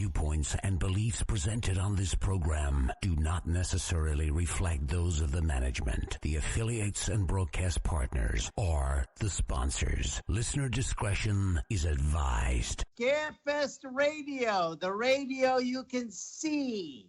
viewpoints and beliefs presented on this program do not necessarily reflect those of the management, the affiliates and broadcast partners, or the sponsors. Listener discretion is advised. Scarefest Radio, the radio you can see.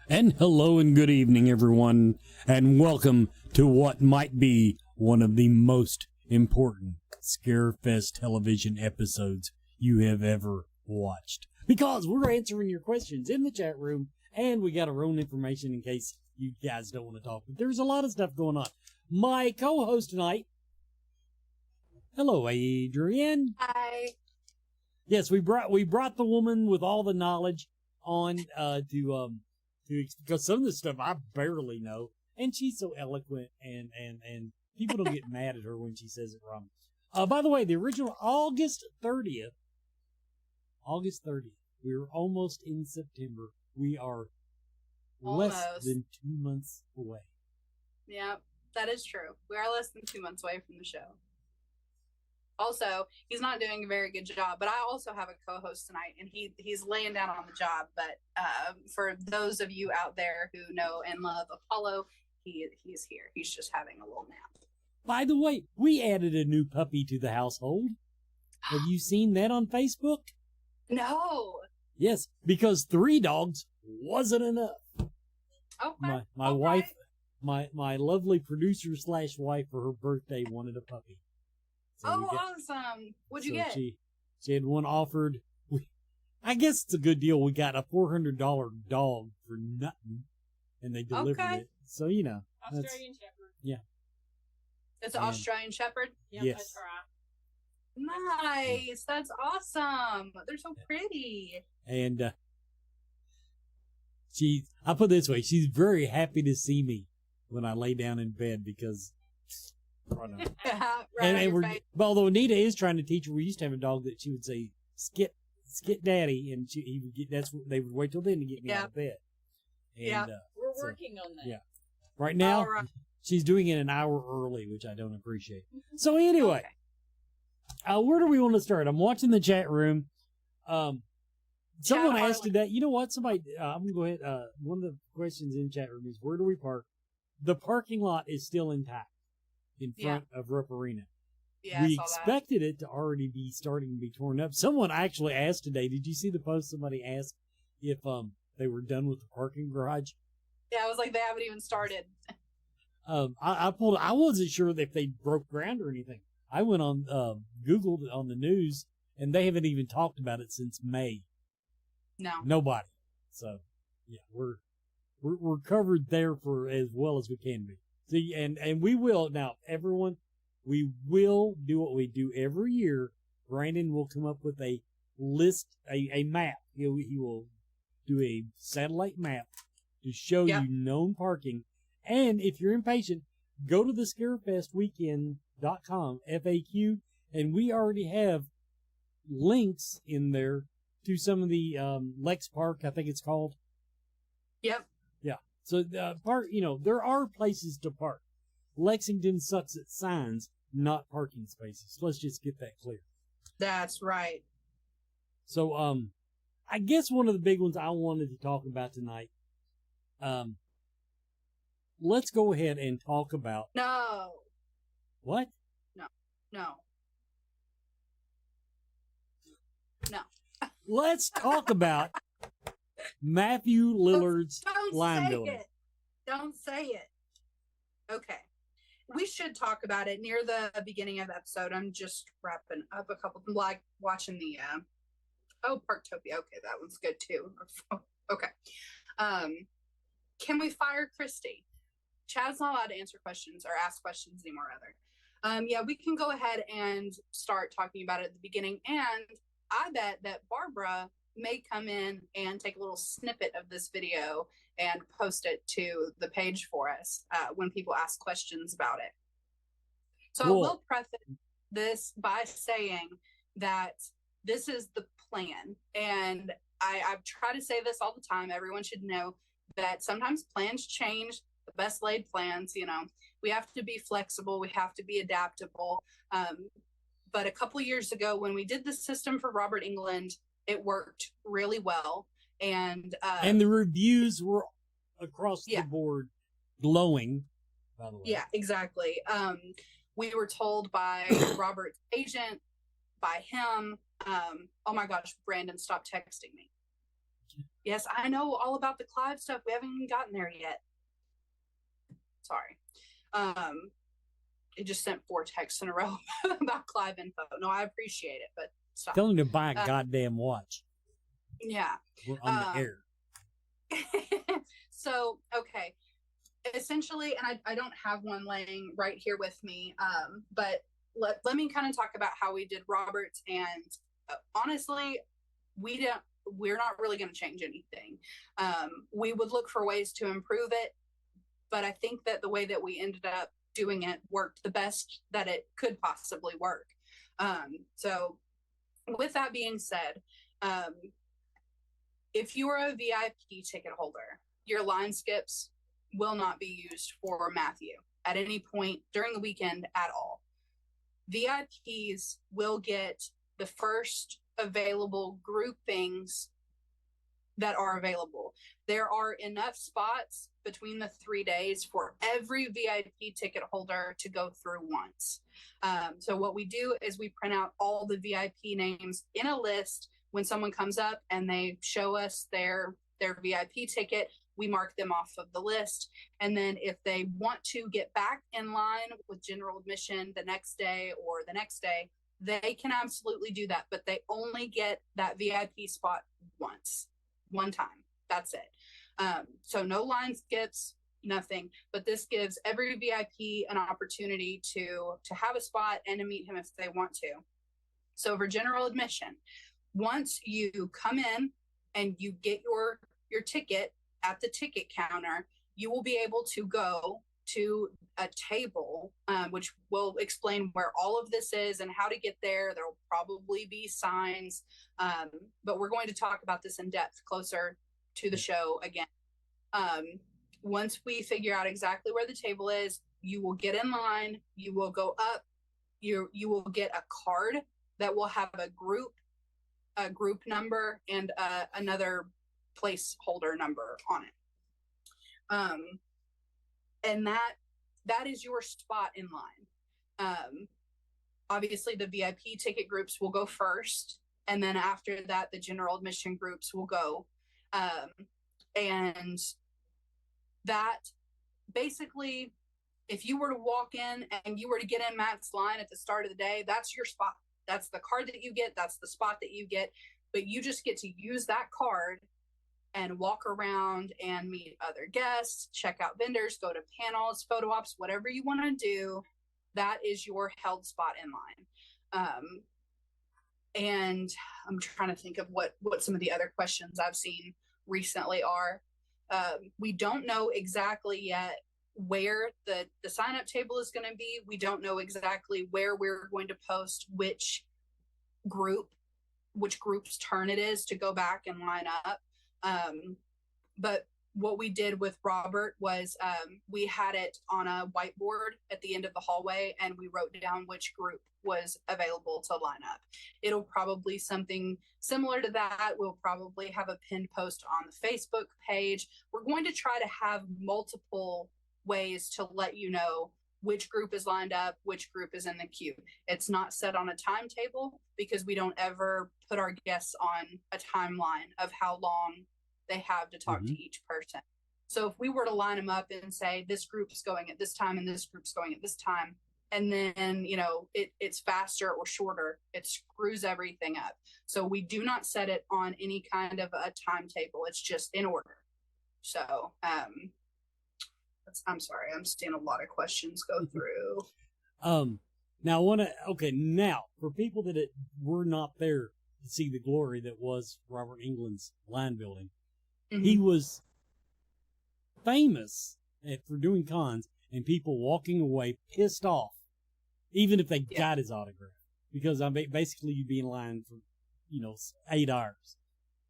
And hello and good evening, everyone, and welcome to what might be one of the most important Scarefest television episodes you have ever watched. Because we're answering your questions in the chat room, and we got our own information in case you guys don't want to talk. But there's a lot of stuff going on. My co-host tonight, hello, Adrienne. Hi. Yes, we brought the woman with all the knowledge on because some of this stuff I barely know, and she's so eloquent, and people don't get mad at her when she says it wrong. By the way, the original August 30th. We're almost in September. We are less than 2 months away. Yeah, that is true. We are less than 2 months away from the show. Also, he's not doing a very good job, but I also have a co-host tonight, and he's laying down on the job. But for those of you out there who know and love Apollo, he's here. He's just having a little nap. By the way, we added a new puppy to the household. Have you seen that on Facebook? No. Yes, because 3 dogs wasn't enough. Okay. My wife, my lovely producer / wife for her birthday wanted a puppy. So awesome. What'd you get? She had one offered. I guess it's a good deal. We got a $400 dog for nothing, and they delivered it. So, you know. Australian Shepherd. Yeah. It's an Australian Shepherd? Yep, yes. That's right. Nice. That's awesome. They're so pretty. And I put it this way, she's very happy to see me when I lay down in bed because... although Anita is trying to teach her, we used to have a dog that she would say, skit daddy, and he would get, that's what they would wait till then to get me out of bed. And, we're working on that. Yeah. Right now, she's doing it an hour early, which I don't appreciate. So anyway, where do we want to start? I'm watching the chat room. Someone asked today, you know what? Somebody, I'm going to go ahead. One of the questions in the chat room is, where do we park? The parking lot is still intact in front of Rupp Arena. Yeah, we expected it to already be starting to be torn up. Someone actually asked today, did you see the post? Somebody asked if they were done with the parking garage. Yeah, I was like, they haven't even started. I wasn't sure if they broke ground or anything. I went on Googled on the news, and they haven't even talked about it since May. No. Nobody. So, yeah, we're covered there for as well as we can be. See, and we will, now, everyone, we will do what we do every year. Brandon will come up with a list, a map. He will do a satellite map to show you known parking. And if you're impatient, go to the scarefestweekend.com, FAQ, and we already have links in there to some of the Lex Park, I think it's called. Yep. Yeah. So there are places to park. Lexington sucks at signs, not parking spaces. Let's just get that clear. That's right. So I guess one of the big ones I wanted to talk about tonight. Let's go ahead and talk about. No. What? No. Let's talk about Matthew Lillard's line building. Don't say it. Okay. We should talk about it near the beginning of the episode. I'm just wrapping up a couple, like watching the, Parktopia. Okay, that one's good too. Okay. Can we fire Christy? Chad's not allowed to answer questions or ask questions anymore, rather. Yeah, we can go ahead and start talking about it at the beginning. And I bet that Barbara may come in and take a little snippet of this video and post it to the page for us when people ask questions about it. So Cool. I will preface this by saying that this is the plan. And I've tried to say this all the time. Everyone should know that sometimes plans change, the best laid plans, we have to be flexible. We have to be adaptable. But a couple of years ago, when we did the system for Robert England, it worked really well. And the reviews were across the board glowing, by the way. Yeah, exactly. We were told by Robert's agent, by him, oh my gosh, Brandon, stop texting me. Yes, I know all about the Clive stuff. We haven't even gotten there yet. Sorry. It just sent 4 texts in a row about Clive info. No, I appreciate it, but stop. Tell him to buy a goddamn watch. Yeah. We're on the air. So, okay. Essentially, and I don't have one laying right here with me, but let me kind of talk about how we did Roberts. And honestly, we're not really going to change anything. We would look for ways to improve it, but I think that the way that we ended up doing it worked the best that it could possibly work. So with that being said, if you are a VIP ticket holder, your line skips will not be used for Matthew at any point during the weekend at all. VIPs will get the first available groupings that are available. There are enough spots between the 3 days for every VIP ticket holder to go through once. So what we do is we print out all the VIP names in a list. When someone comes up and they show us their VIP ticket, we mark them off of the list. And then if they want to get back in line with general admission the next day or the next day, they can absolutely do that. But they only get that VIP spot one time. That's it. So no line skips, nothing. But this gives every VIP an opportunity to have a spot and to meet him if they want to. So for general admission, once you come in and you get your ticket at the ticket counter, you will be able to go to a table, which will explain where all of this is and how to get there. There will probably be signs, but we're going to talk about this in depth closer to the show again. Once we figure out exactly where the table is, you will get in line, you will go up, you will get a card that will have a group number and another placeholder number on it. And that is your spot in line. Obviously the VIP ticket groups will go first, and then after that the general admission groups will go. And that basically, if you were to walk in and you were to get in Matt's line at the start of the day, that's your spot. That's the card that you get. That's the spot that you get. But you just get to use that card and walk around and meet other guests, check out vendors, go to panels, photo ops, whatever you want to do. That is your held spot in line. And I'm trying to think of what some of the other questions I've seen recently are. We don't know exactly yet where the sign-up table is going to be. We don't know exactly where we're going to post which group's turn it is to go back and line up. But what we did with Robert was we had it on a whiteboard at the end of the hallway, and we wrote down which group was available to line up. It'll probably something similar to that. We'll probably have a pinned post on the Facebook page. We're going to try to have multiple ways to let you know which group is lined up, which group is in the queue. It's not set on a timetable because we don't ever put our guests on a timeline of how long they have to talk to each person. So if we were to line them up and say this group is going at this time and this group's going at this time, and then it's faster or shorter, it screws everything up. So we do not set it on any kind of a timetable. It's just in order. So I'm sorry, I'm seeing a lot of questions go through. Now, now, for people that were not there to see the glory that was Robert England's line building, he was famous for doing cons and people walking away pissed off, even if they got his autograph. Because basically you'd be in line for, 8 hours.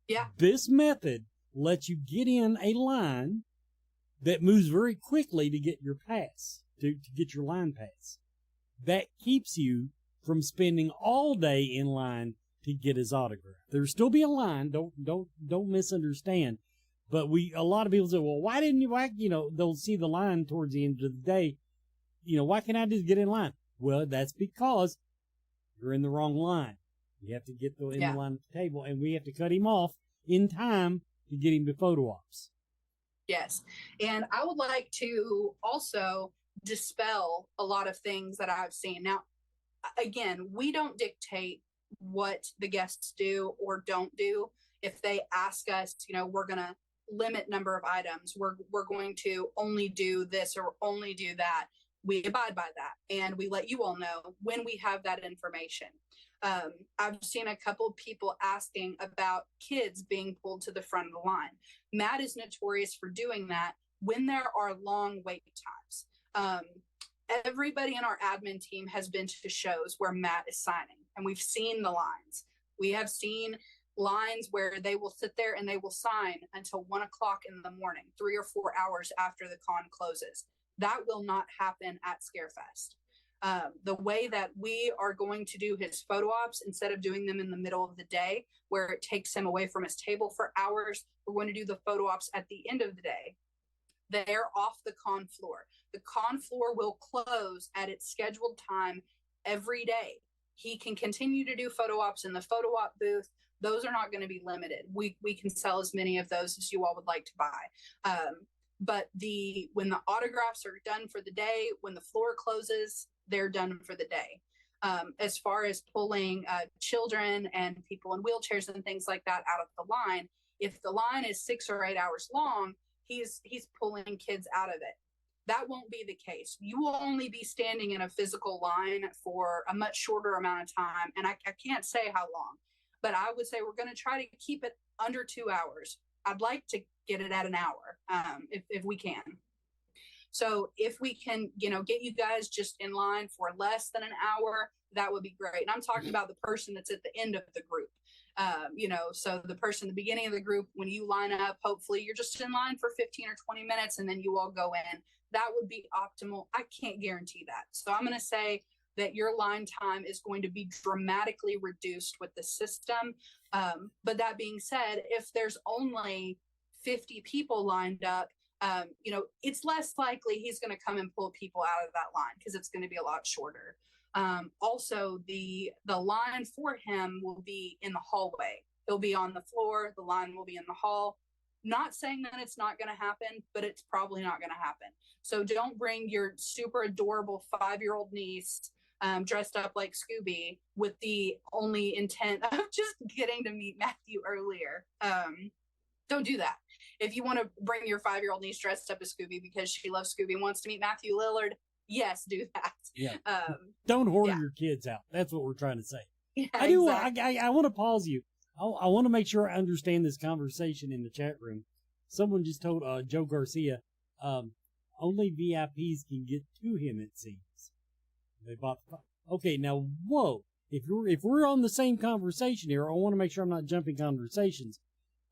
Yeah. This method lets you get in a line that moves very quickly to get your pass, to get your line pass. That keeps you from spending all day in line to get his autograph. There'll still be a line. Don't misunderstand. But a lot of people say, well, why didn't you, they'll see the line towards the end of the day. Why can't I just get in line? Well, that's because you're in the wrong line. You have to get in the line at the table, and we have to cut him off in time to get him to photo ops. Yes. And I would like to also dispel a lot of things that I've seen. Now, again, we don't dictate what the guests do or don't do. If they ask us, we're going to limit number of items. We're going to only do this or only do that. We abide by that, and we let you all know when we have that information. I've seen a couple of people asking about kids being pulled to the front of the line. Matt is notorious for doing that when there are long wait times. Everybody in our admin team has been to shows where Matt is signing, and we've seen the lines. We have seen lines where they will sit there and they will sign until 1 o'clock in the morning, 3 or 4 hours after the con closes. That will not happen at Scarefest. The way that we are going to do his photo ops, instead of doing them in the middle of the day where it takes him away from his table for hours, we're going to do the photo ops at the end of the day. They're off the con floor. The con floor will close at its scheduled time every day. He can continue to do photo ops in the photo op booth. Those are not going to be limited. We can sell as many of those as you all would like to buy. But when the autographs are done for the day, when the floor closes, they're done for the day. As far as pulling children and people in wheelchairs and things like that out of the line, if the line is 6 or 8 hours long, he's pulling kids out of it. That won't be the case. You will only be standing in a physical line for a much shorter amount of time. And I can't say how long, but I would say we're going to try to keep it under 2 hours. I'd like to get it at an hour if we can. So if we can, get you guys just in line for less than an hour, that would be great. And I'm talking about the person that's at the end of the group. So the person at the beginning of the group, when you line up, hopefully you're just in line for 15 or 20 minutes and then you all go in. That would be optimal. I can't guarantee that. So I'm going to say that your line time is going to be dramatically reduced with the system. But that being said, if there's only 50 people lined up, it's less likely he's going to come and pull people out of that line because it's going to be a lot shorter. Also, the line for him will be in the hallway. He'll be on the floor. The line will be in the hall. Not saying that it's not going to happen, but it's probably not going to happen. So don't bring your super adorable 5-year-old niece dressed up like Scooby with the only intent of just getting to meet Matthew earlier. Don't do that. If you want to bring your 5-year-old niece dressed up as Scooby because she loves Scooby and wants to meet Matthew Lillard, yes, do that. Yeah. Don't hoard your kids out. That's what we're trying to say. Yeah, I do. exactly. I want to pause you. I want to make sure I understand this conversation in the chat room. Someone just told Joe Garcia, only VIPs can get to him, it seems. They bought okay, now, whoa. If we're on the same conversation here, I want to make sure I'm not jumping conversations.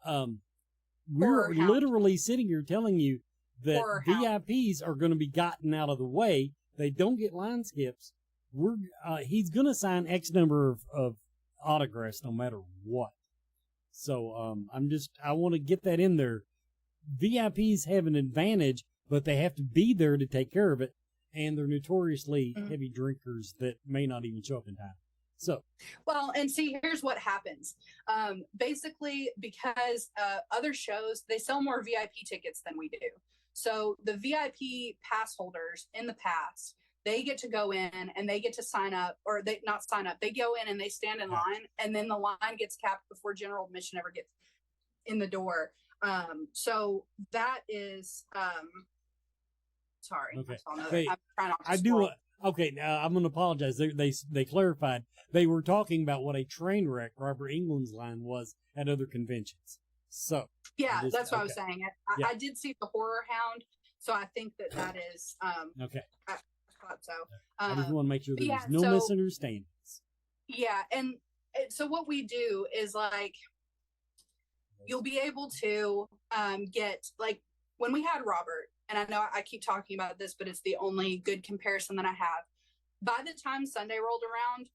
We're literally sitting here telling you that VIPs are going to be gotten out of the way. They don't get line skips. He's going to sign X number of autographs no matter what. So I want to get that in there. VIPs have an advantage, but they have to be there to take care of it, and they're notoriously heavy drinkers that may not even show up in time. So, well, and see, here's what happens. Basically, because other shows, they sell more VIP tickets than we do. So the VIP pass holders in the past, they get to go in and they get to sign up, or they not sign up. They go in and they stand in line, and then the line gets capped before general admission ever gets in the door. So that is, sorry. okay. I'm trying not to Okay, now I'm going to apologize. They clarified. They were talking about what a train wreck Robert England's line was at other conventions. So yeah, that's what I was saying. Yeah. I did see the Horror Hound, so I think that is Okay. I thought so. I just want to make sure there's yeah, no misunderstandings. Yeah, and so what we do is like you'll be able to get like when we had Robert, and I know I keep talking about this, but it's the only good comparison that I have. By the time Sunday rolled around,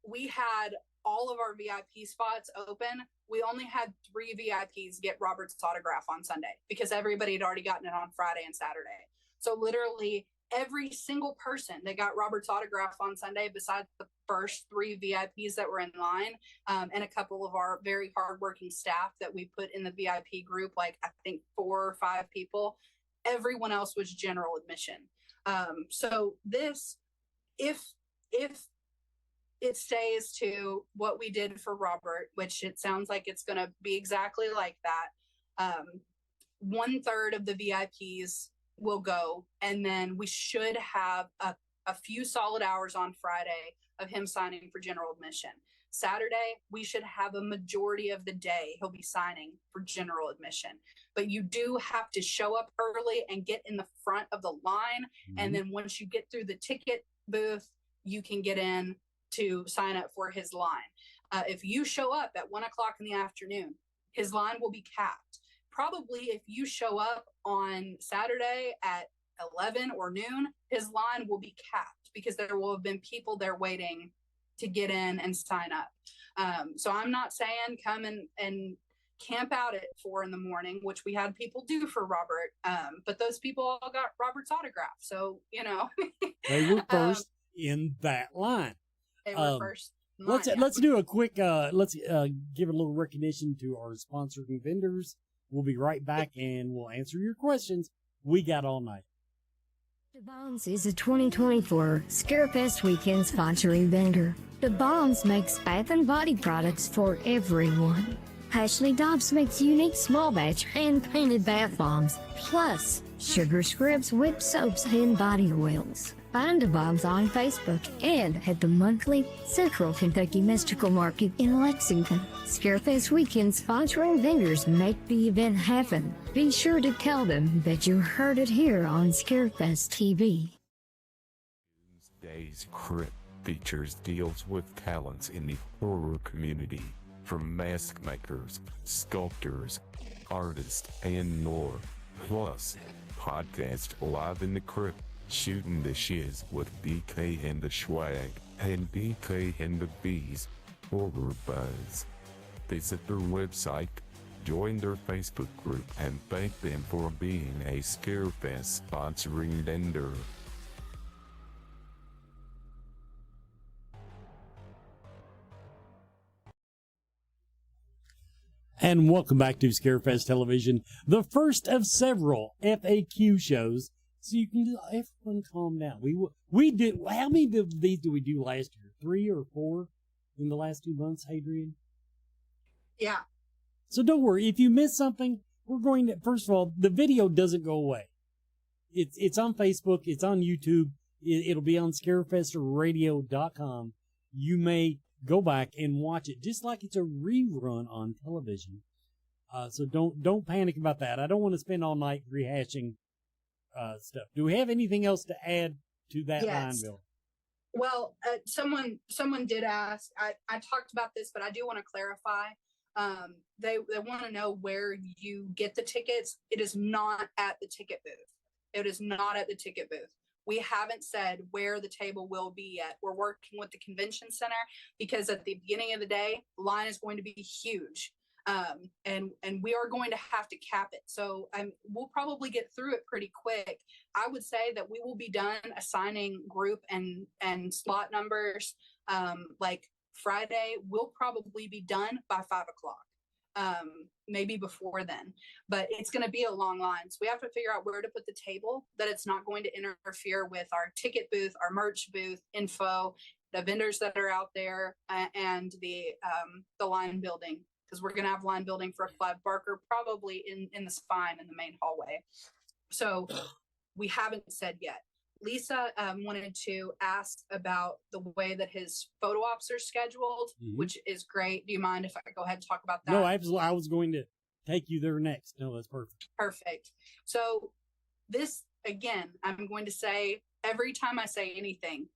we had all of our VIP spots open. We only had 3 VIPs get Robert's autograph on Sunday because everybody had already gotten it on Friday and Saturday. So literally every single person that got Robert's autograph on Sunday, besides the first 3 VIPs that were in line, and a couple of our very hardworking staff that we put in the VIP group, like I think 4 or 5 people, everyone else was general admission. So this, if it stays to what we did for Robert, which it sounds like it's going to be exactly like that, 1/3 of the VIPs will go, and then we should have a few solid hours on Friday of him signing for general admission. Saturday, we should have a majority of the day he'll be signing for general admission. But you do have to show up early and get in the front of the line. Mm-hmm. And then once you get through the ticket booth, you can get in to sign up for his line. If you show up at 1 o'clock in the afternoon, his line will be capped. Probably if you show up on Saturday at 11 or noon, his line will be capped because there will have been people there waiting to get in and sign up. So I'm not saying come and camp out at 4 a.m, which we had people do for Robert. But those people all got Robert's autograph. So, you know, they were first in that line. They were first. Let's do a quick, let's give a little recognition to our sponsoring vendors. We'll be right back and we'll answer your questions. We got all night. The Bombs is a 2024 Scarefest weekend sponsoring vendor. The Bombs makes bath and body products for everyone. Ashley Dobbs makes unique small batch hand-painted bath bombs, plus sugar scrubs, whip soaps, and body oils. Find the Bombs on Facebook and at the monthly Central Kentucky Mystical Market in Lexington. Scarefest weekend sponsoring vendors make the event happen. Be sure to tell them that you heard it here on Scarefest TV. Tuesday's Crypt features deals with talents in the horror community, from mask makers, sculptors, artists, and more. Plus, podcast Live in the Crypt, shooting the shiz with BK and the Swag, and BK and the Bees, Horror Buzz. Visit their website, join their Facebook group, and thank them for being a Scarefest sponsoring vendor. And welcome back to Scarefest Television, the first of several FAQ shows. So you can everyone calm down. We did, how many of these did we do last year? 3 or 4 in the last 2 months, Adrian? Yeah. So don't worry. If you miss something, we're going to, first of all, the video doesn't go away. It's on Facebook. It's on YouTube. It'll be on scarefestradio.com. You may go back and watch it just like it's a rerun on television. So don't panic about that. I don't want to spend all night rehashing stuff. Do we have anything else to add to that line, Bill? Well, someone did ask. I talked about this, but I do want to clarify. They want to know where you get the tickets. It is not at the ticket booth. It is not at the ticket booth. We haven't said where the table will be yet. We're working with the convention center because at the beginning of the day, line is going to be huge. And we are going to have to cap it. So we'll probably get through it pretty quick. I would say that we will be done assigning group and slot numbers. Like Friday, we'll probably be done by 5 o'clock. Maybe before then, but it's going to be a long line. So we have to figure out where to put the table that it's not going to interfere with our ticket booth, our merch booth, info, the vendors that are out there, and the line building. Because we're going to have line building for Clive Barker, probably in the spine in the main hallway. So we haven't said yet. Lisa wanted to ask about the way that his photo ops are scheduled, which is great. Do you mind if I go ahead and talk about that? No, absolutely. I was going to take you there next. No, that's perfect. Perfect. So this, again, I'm going to say every time I say anything,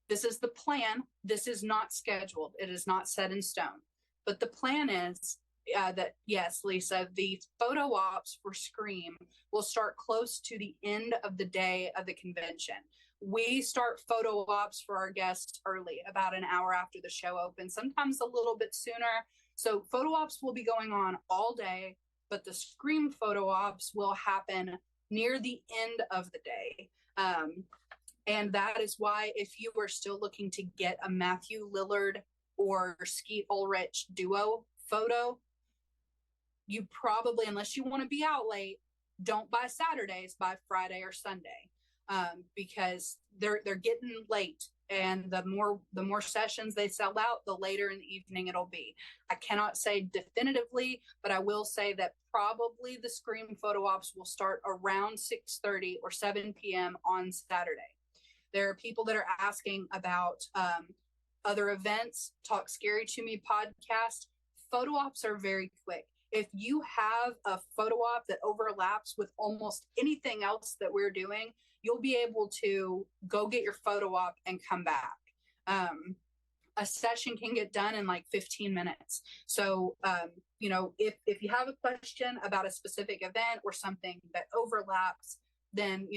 this is the plan. This is not scheduled. It is not set in stone. But the plan is that, yes, Lisa, the photo ops for Scream will start close to the end of the day of the convention. We start photo ops for our guests early, about an hour after the show opens, sometimes a little bit sooner. So photo ops will be going on all day, but the Scream photo ops will happen near the end of the day. And that is why, if you are still looking to get a Matthew Lillard or Skeet Ulrich duo photo, you probably, unless you want to be out late, don't buy Saturdays, buy Friday or Sunday, because they're getting late. And the more sessions they sell out, the later in the evening it'll be. I cannot say definitively, but I will say that probably the Scream photo ops will start around 6:30 or 7 p.m. on Saturday. There are people that are asking about other events. Talk Scary to Me podcast. Photo ops are very quick. If you have a photo op that overlaps with almost anything else that we're doing, you'll be able to go get your photo op and come back. A session can get done in like 15 minutes. So, if you have a question about a specific event or something that overlaps, then,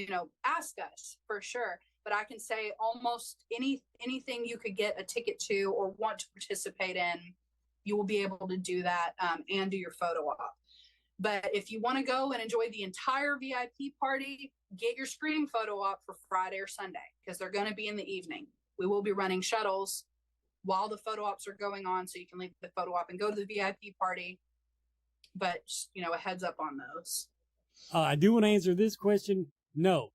ask us for sure. But I can say almost anything you could get a ticket to or want to participate in, you will be able to do that and do your photo op. But if you want to go and enjoy the entire VIP party, get your Scream photo op for Friday or Sunday, because they're going to be in the evening. We will be running shuttles while the photo ops are going on, so you can leave the photo op and go to the VIP party. But, a heads up on those. I do want to answer this question. No.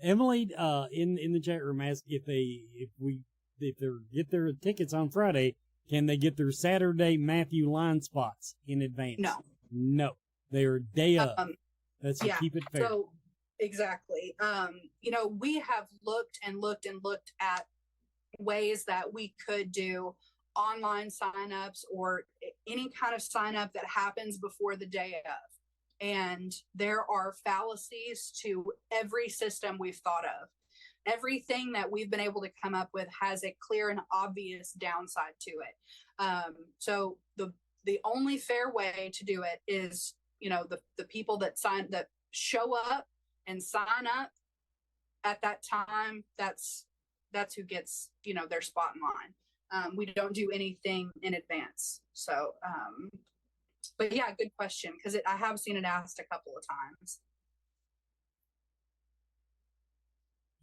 Emily in the chat room asked if they get their tickets on Friday, can they get their Saturday Matthew line spots in advance? No, they are day of. That's to keep it fair. So exactly. We have looked at ways that we could do online signups or any kind of sign up that happens before the day of. And there are fallacies to every system we've thought of. Everything that we've been able to come up with has a clear and obvious downside to it. So the only fair way to do it is, the people that show up and sign up at that time, that's who gets, their spot in line. We don't do anything in advance. So, but yeah, good question, because I have seen it asked a couple of times.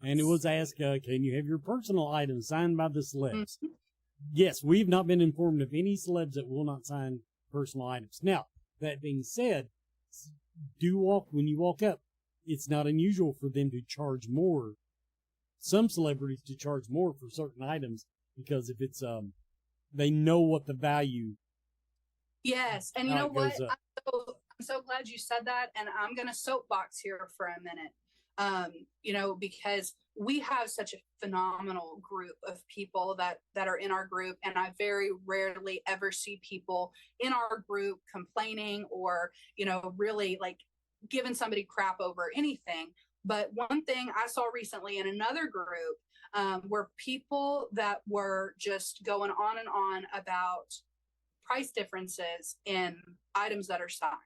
And it was asked, can you have your personal items signed by the celebs? Mm-hmm. Yes, we've not been informed of any celebs that will not sign personal items. Now, that being said, when you walk up, it's not unusual for them to charge more, some celebrities to charge more for certain items, because if it's, they know what the value. Yes, and you know what? I'm so glad you said that, and I'm going to soapbox here for a minute. Because we have such a phenomenal group of people that are in our group, and I very rarely ever see people in our group complaining or, really like giving somebody crap over anything. But one thing I saw recently in another group were people that were just going on and on about price differences in items that are signed.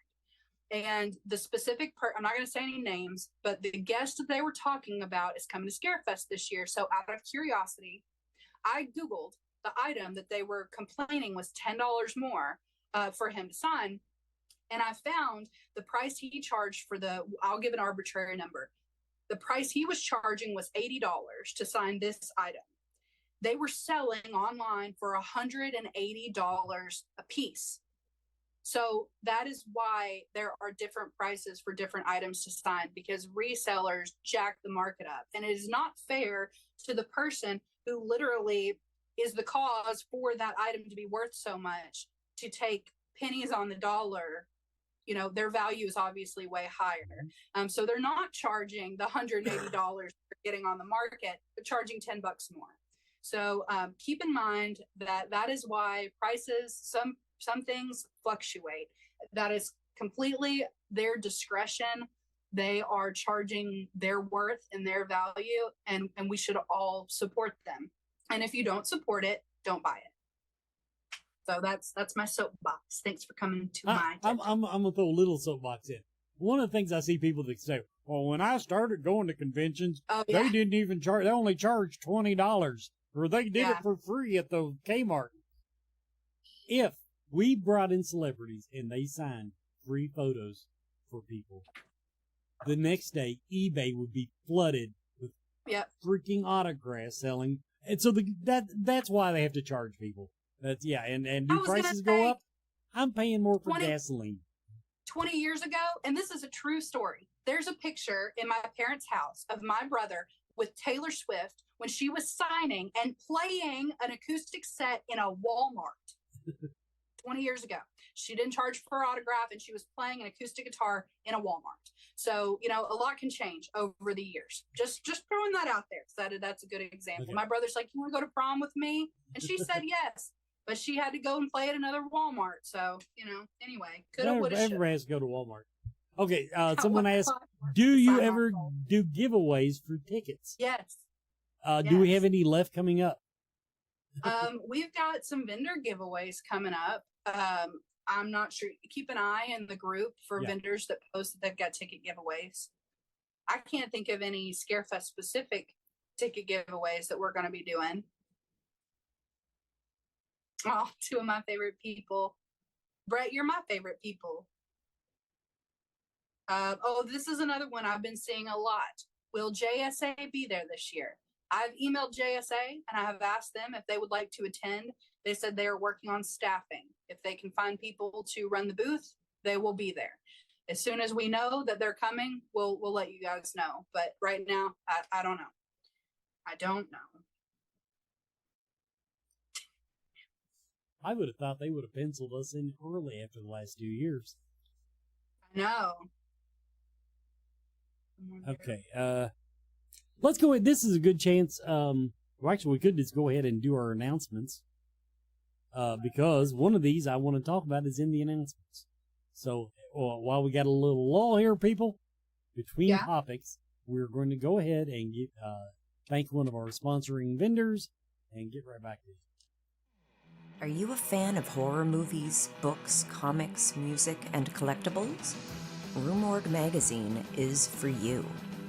And the specific I'm not going to say any names, but the guest that they were talking about is coming to Scarefest this year. So out of curiosity, I Googled the item that they were complaining was $10 more for him to sign. And I found the price he charged for I'll give an arbitrary number. The price he was charging was $80 to sign this item. They were selling online for $180 a piece. So that is why there are different prices for different items to sign, because resellers jack the market up. And it is not fair to the person who literally is the cause for that item to be worth so much to take pennies on the dollar, their value is obviously way higher. So they're not charging the $180 they're getting on the market, they're charging $10 more. So keep in mind that is why prices, some things fluctuate. That is completely their discretion. They are charging their worth and their value, and we should all support them. And if you don't support it, don't buy it. So that's my soapbox. Thanks for coming to my attention. I'm gonna throw a little soapbox in. One of the things I see people that say, well, when I started going to conventions, they didn't even charge, they only charged $20, or they did it for free at the Kmart. If we brought in celebrities and they signed free photos for people, the next day eBay would be flooded with freaking autographs selling. And so that's why they have to charge people. That's and do prices go up? I'm paying more for gasoline. 20 years ago, and this is a true story, there's a picture in my parents' house of my brother with Taylor Swift when she was signing and playing an acoustic set in a Walmart. 20 years ago. She didn't charge for her autograph, and she was playing an acoustic guitar in a Walmart. So, a lot can change over the years. Just throwing that out there. That's a good example. Okay. My brother's like, you want to go to prom with me? And she said yes. But she had to go and play at another Walmart. So, anyway, coulda, woulda, shoulda. Everybody has to go to Walmart. Okay, someone asked, do you ever do giveaways for tickets? Yes. Do we have any left coming up? We've got some vendor giveaways coming up. I'm not sure. Keep an eye in the group for vendors that post that they've got ticket giveaways. I can't think of any Scarefest specific ticket giveaways that we're going to be doing. Oh, two of my favorite people. Brett, you're my favorite people. This is another one I've been seeing a lot. Will JSA be there this year? I've emailed JSA and I have asked them if they would like to attend. They said they are working on staffing. If they can find people to run the booth, they will be there. As soon as we know that they're coming, we'll let you guys know. But right now, I don't know. I don't know. I would have thought they would have penciled us in early after the last 2 years. I know. Okay. Let's go ahead. This is a good chance. Actually, we could just go ahead and do our announcements. Because one of these I want to talk about is in the announcements. So while we got a little lull here, people, between topics, we're going to go ahead and thank one of our sponsoring vendors and get right back to you. Are you a fan of horror movies, books, comics, music, and collectibles? Room Org magazine is for you.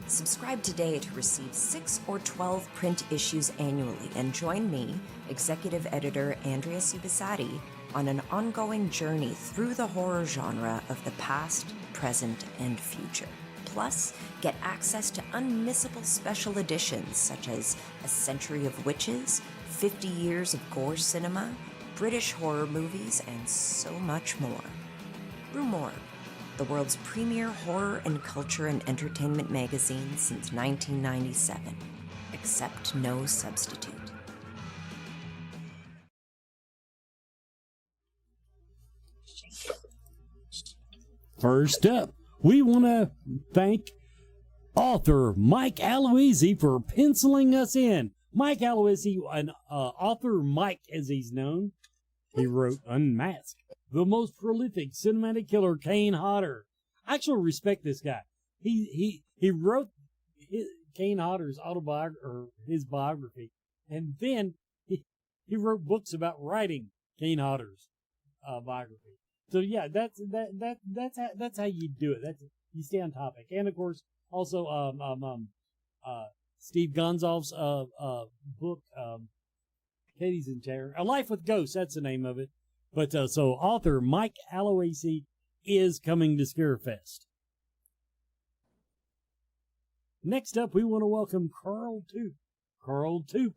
Subscribe today to receive 6 or 12 print issues annually and join me, executive editor Andrea Subisati, on an ongoing journey through the horror genre of the past, present, and future. Plus, get access to unmissable special editions such as A Century of Witches, 50 Years of Gore Cinema, British horror movies, and so much more. Room Org, the world's premier horror and culture and entertainment magazine since 1997. Accept no substitute. First up, we want to thank author Mike Aloisi for penciling us in. Mike Aloisi, an author Mike as he's known, he wrote Unmasked, the most prolific cinematic killer, Kane Hodder. I actually respect this guy. He wrote Kane Hodder's autobiography, or his biography, and then he wrote books about writing Kane Hodder's biography. So yeah, that's how you do it. You stay on topic. And of course, also Steve Gonzalez's book, Katie's in Terror, A Life with Ghosts. That's the name of it. But so author Mike Aloisi is coming to Scarefest. Next up, we want to welcome Carl Toop. Carl Toop.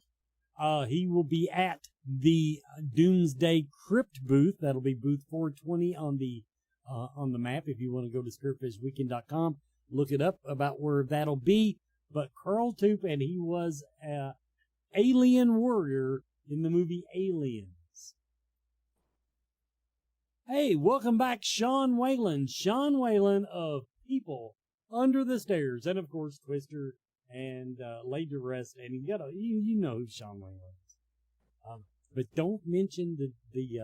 He will be at the Doomsday Crypt booth. That'll be booth 420 on the map. If you want to go to scarefestweekend.com, look it up about where that'll be. But Carl Toop, and he was an alien warrior in the movie Aliens. Hey, welcome back, Sean Whalen. Sean Whalen of People Under the Stairs. And, of course, Twister and Laid to Rest. And you know who Sean Whalen is. But don't mention the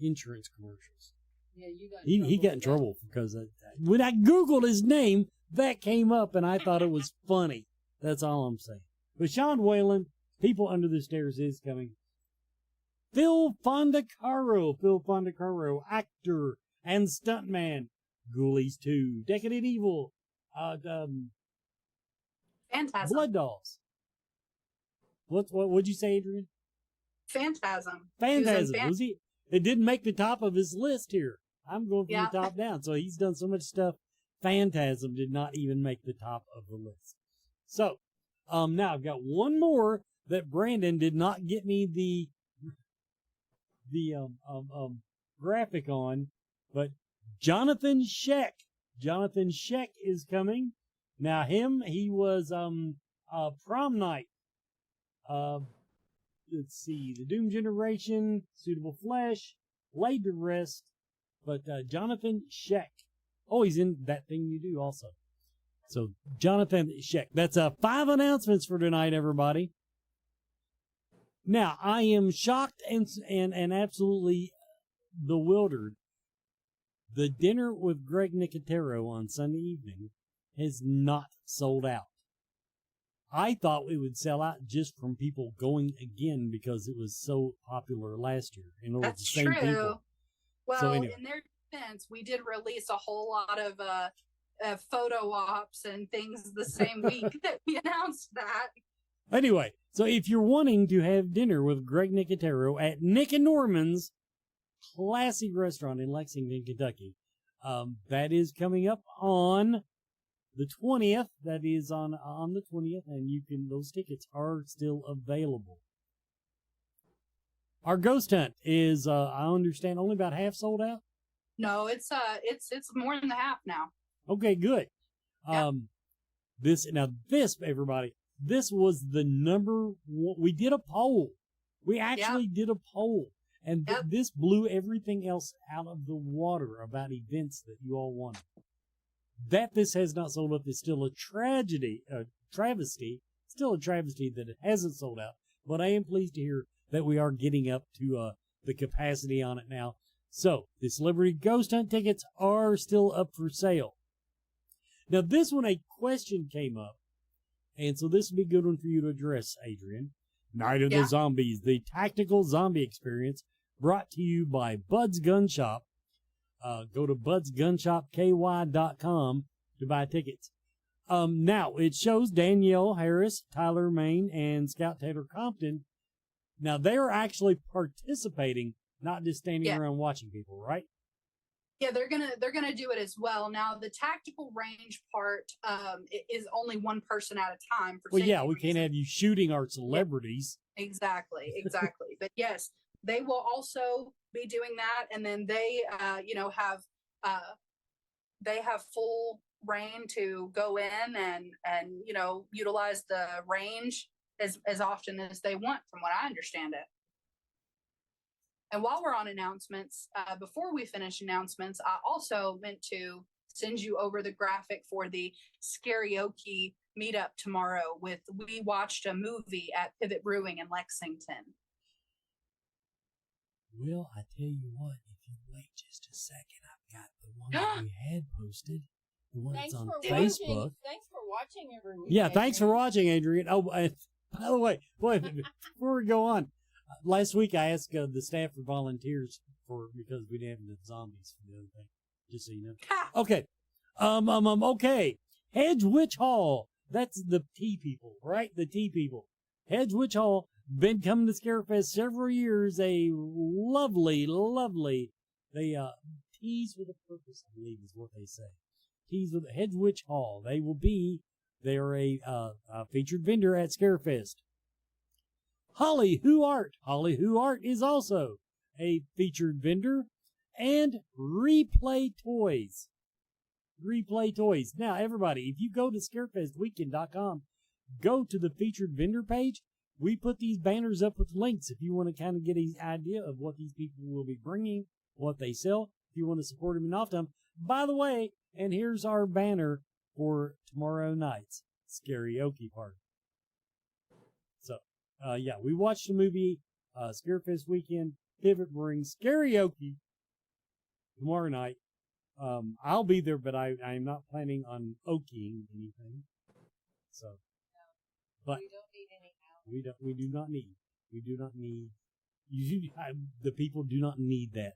insurance commercials. Yeah, you got. He got in trouble because when I Googled his name, that came up, and I thought it was funny. That's all I'm saying. But Sean Whalen, People Under the Stairs is coming. Phil Fondacaro, actor and stuntman. Ghoulies 2, Decadent Evil, Phantasm. Blood Dolls. What'd you say, Adrian? Phantasm. Phantasm. Was he? It didn't make the top of his list here. I'm going from the top down. So he's done so much stuff. Phantasm did not even make the top of the list. So, now I've got one more that Brandon did not get me the graphic on, but Jonathan Sheck. Jonathan Sheck is coming. Now he was Prom Night. Let's see, The Doom Generation, Suitable Flesh, Laid to Rest, but Jonathan Sheck. Oh, he's in That Thing You Do also. So Jonathan Sheck. That's 5 announcements for tonight, everybody. Now, I am shocked and absolutely bewildered. The dinner with Greg Nicotero on Sunday evening has not sold out. I thought it would sell out just from people going again because it was so popular last year. That's the same true. People. Well, So anyway. in their defense, we did release a whole lot of photo ops and things the same week that we announced that. Anyway, so if you're wanting to have dinner with Greg Nicotero at Nick and Norman's classy restaurant in Lexington, Kentucky, that is coming up on the 20th. That is on the 20th, and those tickets are still available. Our ghost hunt is, I understand, only about half sold out. No, it's more than the half now. Okay, good. Yep. This everybody. This was the number one. We did a poll. We actually did a poll. And this blew everything else out of the water about events that you all wanted. That this has not sold out is still a travesty. Still a travesty that it hasn't sold out. But I am pleased to hear that we are getting up to the capacity on it now. So, the Celebrity Ghost Hunt tickets are still up for sale. Now, this one, a question came up. And so this would be a good one for you to address, Adrian. Night of the Zombies, the tactical zombie experience, brought to you by Bud's Gun Shop. Go to budsgunshopky.com to buy tickets. Now, it shows Danielle Harris, Tyler Main, and Scout Taylor Compton. Now, they're actually participating, not just standing around watching people, right? Yeah, they're gonna do it as well. Now, the tactical range part is only one person at a time. We can't have you shooting our celebrities. Yeah, exactly. But yes, they will also be doing that, and then they have full reign to go in and utilize the range as often as they want, from what I understand it. And while we're on announcements, before we finish announcements, I also meant to send you over the graphic for the Scarioke meetup tomorrow. We watched a movie at Pivot Brewing in Lexington. Well, I tell you what, if you wait just a second, I've got the one that we had posted, the one that's on Facebook. Thanks for watching, everyone. Yeah, thanks for watching, Adrian. Oh, by the way, before we go on, last week I asked the staff for volunteers because we didn't have the zombies for the other thing. Just so you know. Okay. Okay. Hedge Witch Hall. That's the tea people, right? The tea people. Hedge Witch Hall. Been coming to Scarefest several years. A lovely, they tease with a purpose, I believe is what they say. Tease with Hedge Witch Hall. They're a featured vendor at Scarefest. Holly Who Art. Holly Who Art is also a featured vendor. And Replay Toys. Replay Toys. Now, everybody, if you go to scarefestweekend.com, go to the featured vendor page. We put these banners up with links if you want to kind of get an idea of what these people will be bringing what they sell if you want to support them in off time. By the way, and here's our banner for tomorrow night's karaoke party. So, yeah, we watched the movie Scarefest Weekend. Pivot brings karaoke tomorrow night. I'll be there, but I am not planning on okiing anything. So, but We don't need any help. we do not need, the people do not need that.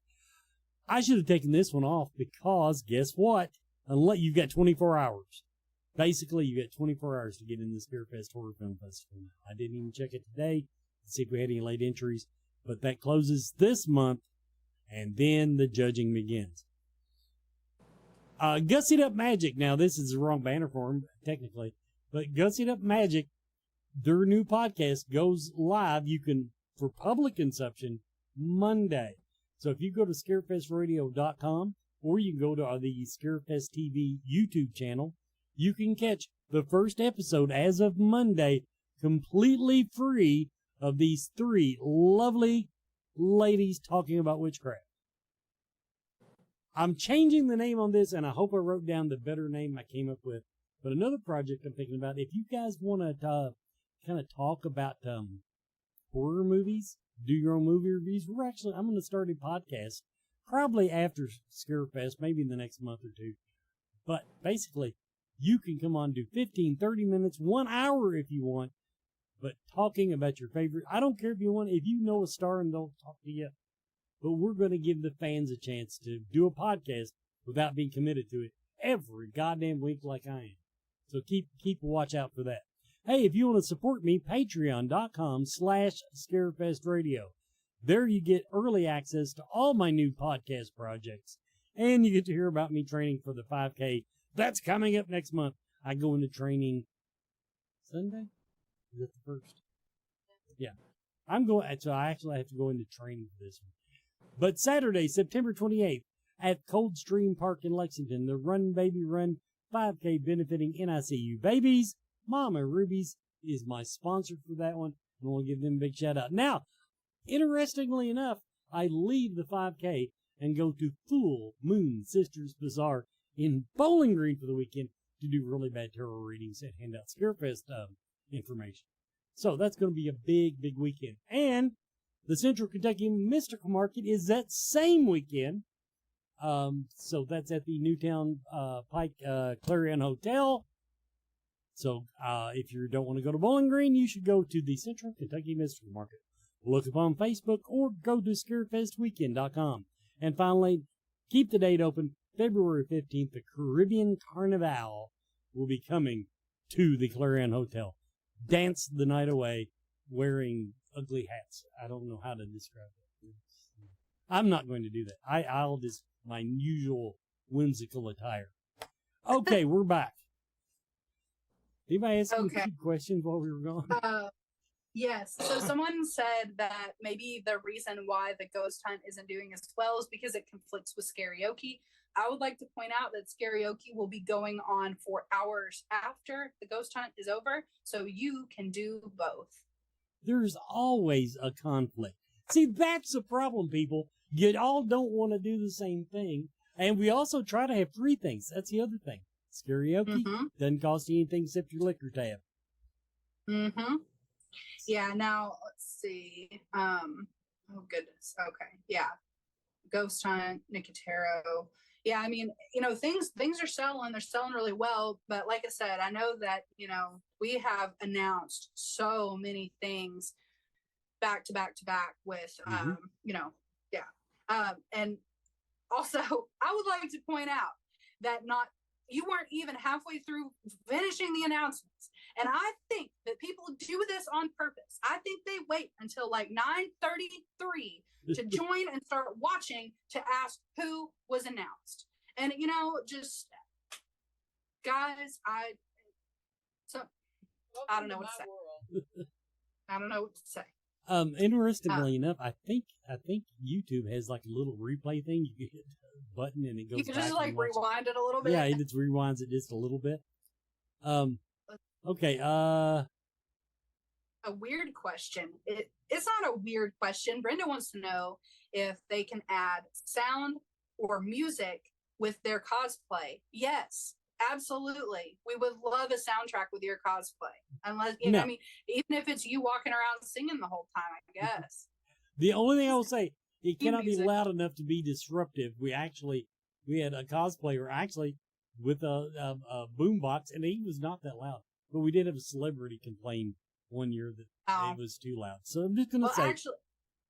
I should have taken this one off because guess what? Unless you've got 24 hours. Basically, you got 24 hours to get in the Scarefest Horror Film Festival. I didn't even check it today to see if we had any late entries, but that closes this month, and then the judging begins. Gussied Up Magic. Now, this is the wrong banner for them, technically, but Gussied Up Magic, their new podcast goes live. You can, for public consumption, Monday. So if you go to scarefestradio.com or you can go to the Scarefest TV YouTube channel, you can catch the first episode as of Monday completely free of these three lovely ladies talking about witchcraft. I'm changing the name on this, and I hope I wrote down the better name I came up with. But another project I'm thinking about, if you guys want to kind of talk about horror movies, do your own movie reviews, I'm going to start a podcast probably after Scarefest, maybe in the next month or two. But basically, you can come on, do 15, 30 minutes, 1 hour if you want, but talking about your favorite. I don't care if you know a star and they'll talk to you, but we're going to give the fans a chance to do a podcast without being committed to it every goddamn week like I am. So keep a watch out for that. Hey, if you want to support me, patreon.com/ScarefestRadio. There you get early access to all my new podcast projects, and you get to hear about me training for the 5K. That's coming up next month. I go into training Sunday? Is that the first? Yeah. So I actually have to go into training for this one. But Saturday, September 28th, at Coldstream Park in Lexington, the Run Baby Run 5K benefiting NICU babies. Mama Ruby's is my sponsor for that one, and we'll give them a big shout out. Now, interestingly enough, I leave the 5K and go to Full Moon Sisters Bazaar in Bowling Green for the weekend to do really bad terror readings and hand out Scarefest information. So that's going to be a big, big weekend. And the Central Kentucky Mystical Market is that same weekend. So that's at the Newtown Pike Clarion Hotel. So if you don't want to go to Bowling Green, you should go to the Central Kentucky Mystical Market. Look up on Facebook or go to scarefestweekend.com. And finally, keep the date open. February 15th, the Caribbean Carnival will be coming to the Clarion Hotel. Dance the night away wearing ugly hats. I don't know how to describe it. I'm not going to do that. I'll just my usual whimsical attire. Okay, we're back. Anybody ask me a few questions while we were gone? Yes. So someone said that maybe the reason why the ghost hunt isn't doing as well is because it conflicts with karaoke. I would like to point out that karaoke will be going on for hours after the ghost hunt is over, so you can do both. There's always a conflict. See, that's the problem, people. You all don't want to do the same thing. And we also try to have three things. That's the other thing. Karaoke doesn't cost you anything except your liquor tab. Yeah, now, let's see. Oh, goodness. Okay, yeah. Ghost Hunt, Nicotero. Yeah, I mean, things are selling. They're selling really well. But like I said, I know that, we have announced so many things back to back to back with, and also, I would like to point out that you weren't even halfway through finishing the announcements. And I think that people do this on purpose. I think they wait until like 9:33 to join and start watching to ask who was announced. And, just, guys, I don't know what to say. I don't know what to say. Interestingly enough, I think YouTube has like a little replay thing. You can hit a button and it goes. You can just like rewind it a little bit. Yeah, it just rewinds it just a little bit. Okay. A weird question. It's not a weird question. Brenda wants to know if they can add sound or music with their cosplay. Yes, absolutely. We would love a soundtrack with your cosplay. Unless, No. I mean, even if it's you walking around singing the whole time, I guess. The only thing I will say, it Cue cannot be music. loud enough to be disruptive. We had a cosplayer actually with a boombox, and he was not that loud. But we did have a celebrity complain one year that it was too loud. So I'm just going to say. Actually,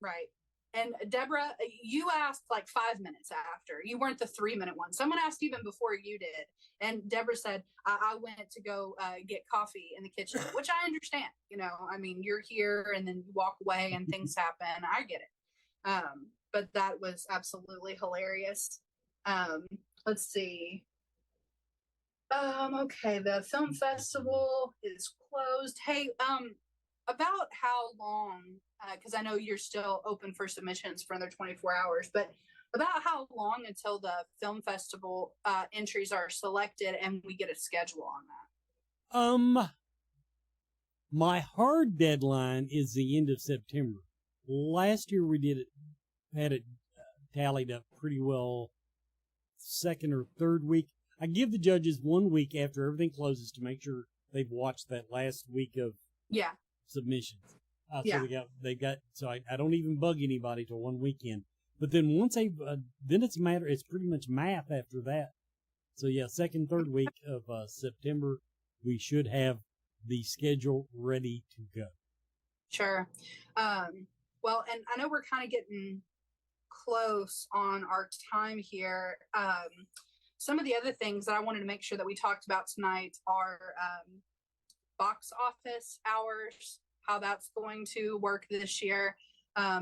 right. And Deborah, you asked like 5 minutes after. You weren't the 3-minute one. Someone asked even before you did. And Deborah said, I went to go get coffee in the kitchen, which I understand. You know, I mean, you're here and then you walk away and things happen. I get it. But that was absolutely hilarious. Let's see. Okay, the film festival is closed. Hey, about how long, because I know you're still open for submissions for another 24 hours, but about how long until the film festival entries are selected and we get a schedule on that? My hard deadline is the end of September. Last year we had it tallied up pretty well, second or third week. I give the judges 1 week after everything closes to make sure they've watched that last week of submissions. So so I don't even bug anybody till 1 weekend. But then once then it's pretty much math after that. So yeah, second, third week of September, we should have the schedule ready to go. Sure. Well, and I know we're kind of getting close on our time here. Some of the other things that I wanted to make sure that we talked about tonight are box office hours, how that's going to work this year,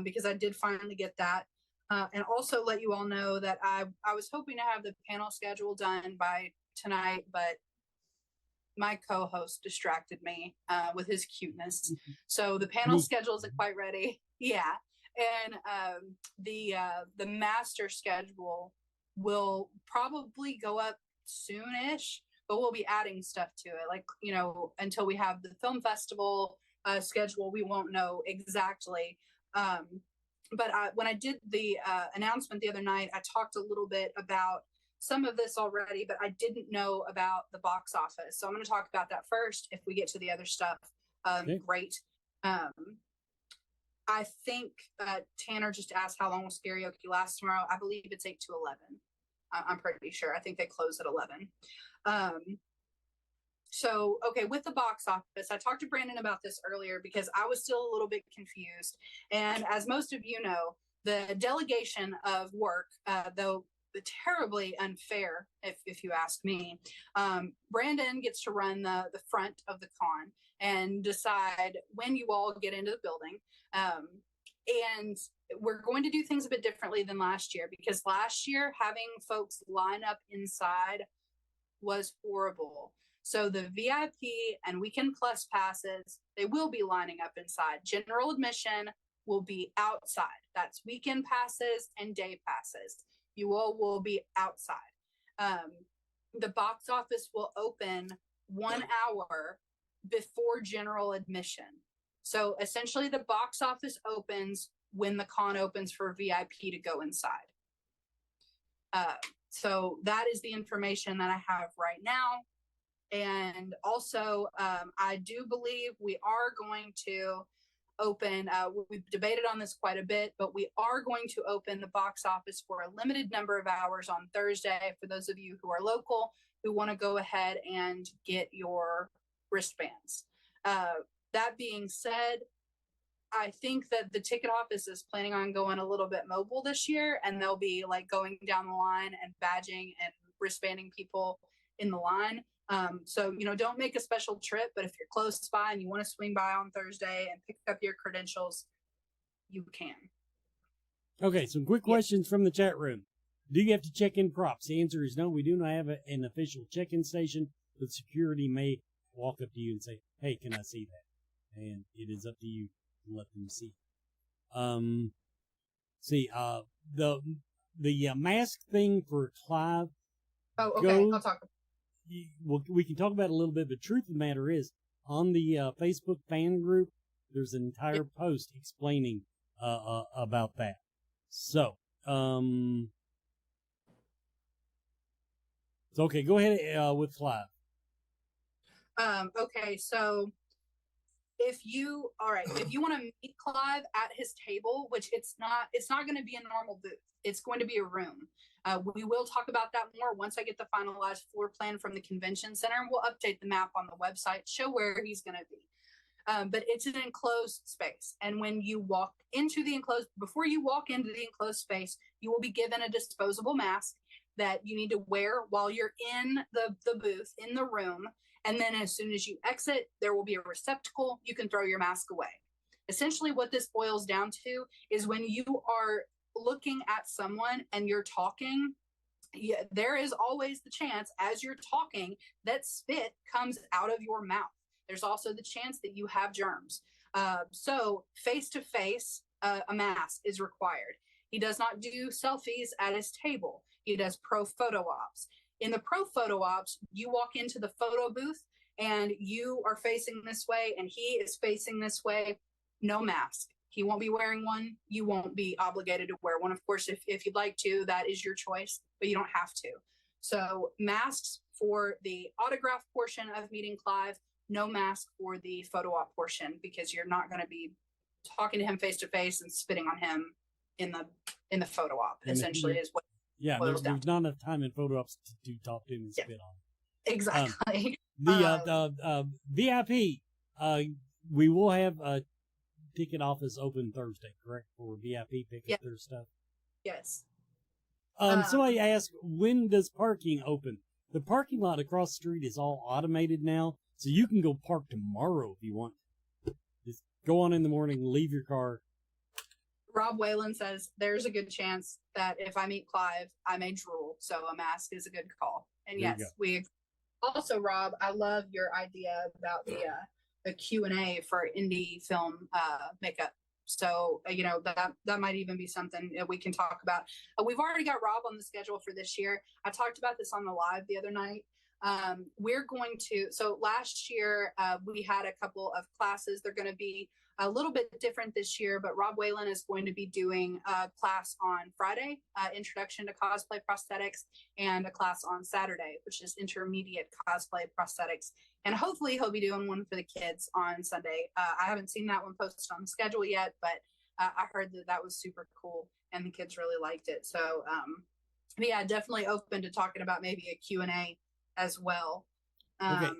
because I did finally get that. And also let you all know that I was hoping to have the panel schedule done by tonight, but my co-host distracted me with his cuteness. So the panel schedule isn't quite ready. Yeah. And the master schedule will probably go up soonish, but we'll be adding stuff to it. Like, you know, until we have the film festival schedule, we won't know exactly. But when I did the announcement the other night, I talked a little bit about some of this already, but I didn't know about the box office. So I'm going to talk about that first. If we get to the other stuff, great. I think Tanner just asked how long will karaoke last tomorrow. I believe it's 8 to 11. I'm pretty sure. I think they close at 11. So, okay, with the box office, I talked to Brandon about this earlier because I was still a little bit confused. And as most of you know, the delegation of work, though terribly unfair, if you ask me, Brandon gets to run the front of the con and decide when you all get into the building. And we're going to do things a bit differently than last year, because last year having folks line up inside was horrible. So the VIP and Weekend Plus passes, they will be lining up inside. General admission will be outside. That's weekend passes and day passes. You all will be outside. The box office will open 1 hour before general admission. So essentially the box office opens when the con opens for VIP to go inside. So that is the information that I have right now. And also, I do believe we are going to open, we've debated on this quite a bit, but we are going to open the box office for a limited number of hours on Thursday for those of you who are local, who want to go ahead and get your wristbands. That being said, I think that the ticket office is planning on going a little bit mobile this year, and they'll be like going down the line and badging and wristbanding people in the line. So, you know, don't make a special trip, but if you're close by and you want to swing by on Thursday and pick up your credentials, you can. Okay, some quick questions from the chat room. Do you have to check in props? The answer is no. We do not have an official check-in station, but security may walk up to you and say, hey, can I see that? And it is up to you to let them see. The mask thing for Clive. Oh, okay. I'll talk. Well, we can talk about it a little bit, but truth of the matter is, on the Facebook fan group, there's an entire post explaining about that. So, okay, go ahead with Clive. Okay, so if you want to meet Clive at his table, which it's not going to be a normal booth. It's going to be a room. We will talk about that more once I get the finalized floor plan from the convention center, and we'll update the map on the website, show where he's going to be. But it's an enclosed space. And when you walk into the before you walk into the enclosed space, you will be given a disposable mask that you need to wear while you're in the booth, in the room. And then as soon as you exit, there will be a receptacle. You can throw your mask away. Essentially, what this boils down to is when you are looking at someone and you're talking, there is always the chance as you're talking that spit comes out of your mouth. There's also the chance that you have germs. So face-to-face, a mask is required. He does not do selfies at his table. He does pro photo ops. In the pro photo ops, you walk into the photo booth and you are facing this way and he is facing this way, no mask. He won't be wearing one. You won't be obligated to wear one. Of course, if you'd like to, that is your choice, but you don't have to. So masks for the autograph portion of meeting Clive, no mask for the photo op portion, because you're not going to be talking to him face to face and spitting on him in the photo op. And essentially is what. Yeah, there's not enough time in photo ops to talk to him and spit on. Exactly. The VIP, we will have a ticket office open Thursday, correct? For VIP pick up their stuff. Yes. Somebody asked, when does parking open? The parking lot across the street is all automated now, so you can go park tomorrow if you want. Just go on in the morning, leave your car. Rob Whalen says there's a good chance that if I meet Clive, I may drool. So a mask is a good call. And yes, we also, Rob, I love your idea about the Q&A for indie film makeup. So, that might even be something that we can talk about. We've already got Rob on the schedule for this year. I talked about this on the live the other night. We're going to, so last year we had a couple of classes. They're going to be a little bit different this year, but Rob Whalen is going to be doing a class on Friday, Introduction to Cosplay Prosthetics, and a class on Saturday, which is Intermediate Cosplay Prosthetics. And hopefully he'll be doing one for the kids on Sunday. I haven't seen that one posted on the schedule yet, but I heard that was super cool and the kids really liked it. So, yeah, definitely open to talking about maybe a Q&A as well. Okay.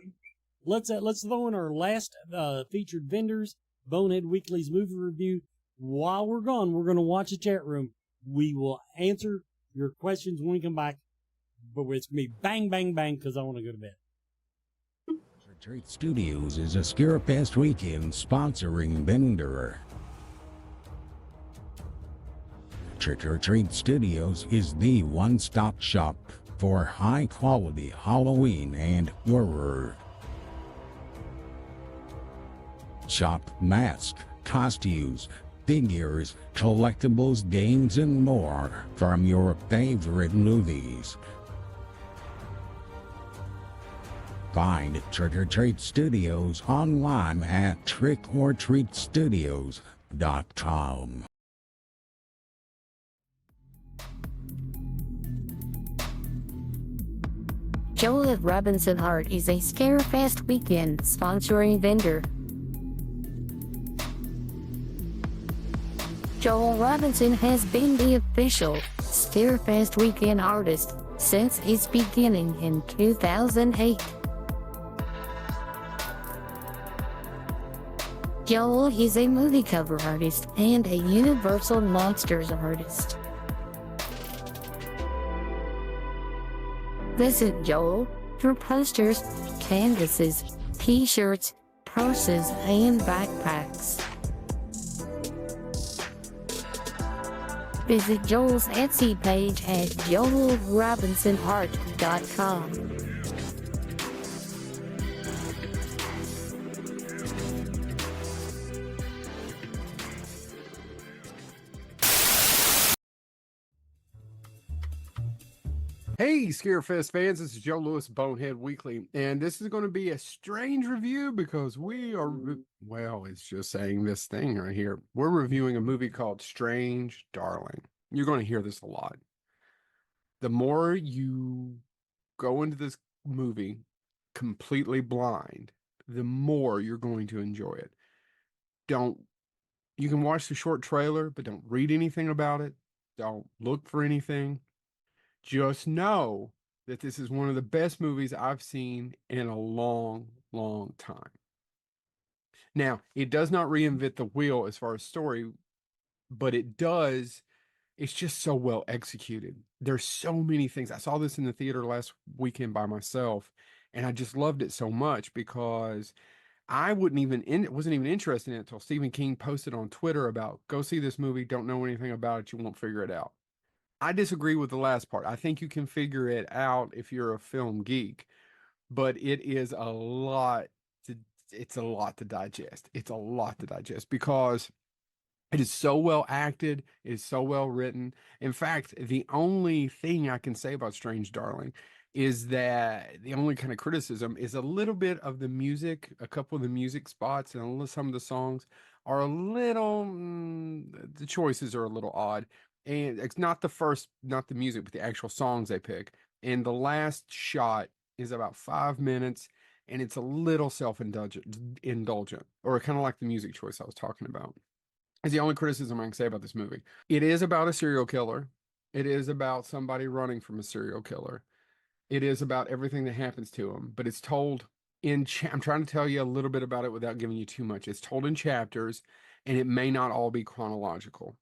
Let's throw in our last featured vendors, Bonehead Weekly's movie review. While we're gone, we're going to watch the chat room. We will answer your questions when we come back, but it's going to be bang, bang, bang, because I want to go to bed. Treat Studios is a Scarefest weekend sponsoring vendor. Trick or Treat Studios is the one-stop shop for high-quality Halloween and horror. Shop masks, costumes, figures, collectibles, games, and more from your favorite movies. Find Trick or Treat Studios online at trickortreatstudios.com. Joel Robinson Hart is a Scarefest weekend sponsoring vendor. Joel Robinson has been the official Scarefest weekend artist since its beginning in 2008. Joel is a movie cover artist and a Universal Monsters artist. Visit Joel for posters, canvases, t-shirts, purses, and backpacks. Visit Joel's Etsy page at joelrobinsonart.com. Hey, Scarefest fans, this is Joe Lewis, Bonehead Weekly, and this is going to be a strange review because we are, well, it's just saying this thing right here. We're reviewing a movie called Strange Darling. you're going to hear this a lot. The more you go into this movie completely blind, the more you're going to enjoy it. You can watch the short trailer, but don't read anything about it. Don't look for anything. Just know that this is one of the best movies I've seen in a long, long time. Now, it does not reinvent the wheel as far as story, but it does. It's just so well executed. There's so many things. I saw this in the theater last weekend by myself, and I just loved it so much because I wasn't even interested in it until Stephen King posted on Twitter about, go see this movie, don't know anything about it, you won't figure it out. I disagree with the last part. I think you can figure it out if you're a film geek, but it's a lot to digest. It's a lot to digest because it is so well acted. It is so well written. In fact, the only thing I can say about Strange Darling is that the only kind of criticism is a little bit of the music. A couple of the music spots and some of the songs are a little, the choices are a little odd. And it's not the music, but the actual songs they pick. And the last shot is about 5 minutes, and it's a little indulgent, or kind of like the music choice I was talking about. Is the only criticism I can say about this movie. It is about a serial killer. It is about somebody running from a serial killer. It is about everything that happens to him, but it's told I'm trying to tell you a little bit about it without giving you too much. It's told in chapters, and it may not all be chronological.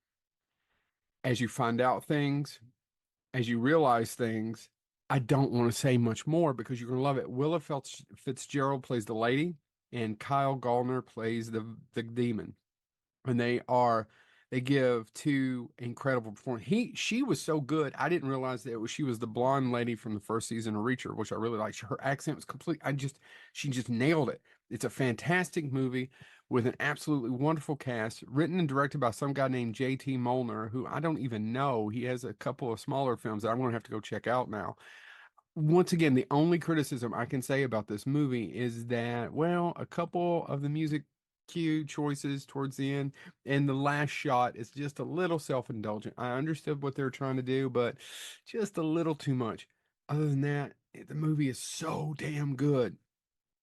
As you find out things, as you realize things, I don't want to say much more because you're going to love it. Willa Fitzgerald plays the lady, and Kyle Gallner plays the demon. And they give two incredible performances. She was so good, I didn't realize that she was the blonde lady from the first season of Reacher, which I really liked. Her accent was complete. She just nailed it. It's a fantastic movie with an absolutely wonderful cast, written and directed by some guy named J.T. Molnar, who I don't even know. He has a couple of smaller films that I'm going to have to go check out now. Once again, the only criticism I can say about this movie is that, well, a couple of the music cue choices towards the end and the last shot is just a little self-indulgent. I understood what they were trying to do, but just a little too much. Other than that, the movie is so damn good.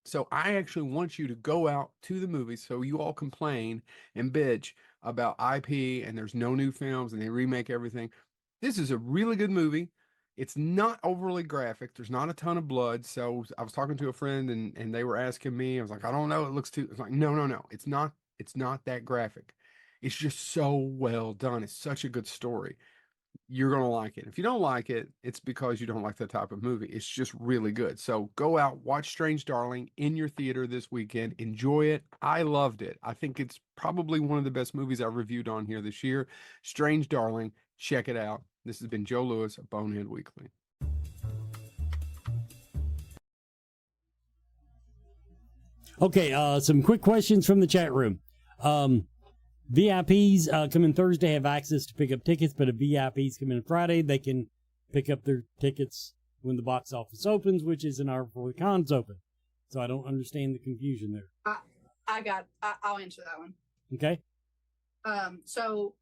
So I actually want you to go out to the movies so you all complain and bitch about IP and there's no new films and they remake everything. This is a really good movie. It's not overly graphic. There's not a ton of blood. So I was talking to a friend and they were asking me, I was like, I don't know. It looks too, it's like, no. It's not that graphic. It's just so well done. It's such a good story. You're going to like it. If you don't like it, it's because you don't like that type of movie. It's just really good. So go out, watch Strange Darling in your theater this weekend. Enjoy it. I loved it. I think it's probably one of the best movies I've reviewed on here this year. Strange Darling. Check it out. This has been Joe Lewis of Bonehead Weekly. Okay, some quick questions from the chat room. VIPs coming Thursday have access to pick up tickets, but if VIPs come in Friday, they can pick up their tickets when the box office opens, which is an hour before the cons open. So I don't understand the confusion there. I'll answer that one. Okay. So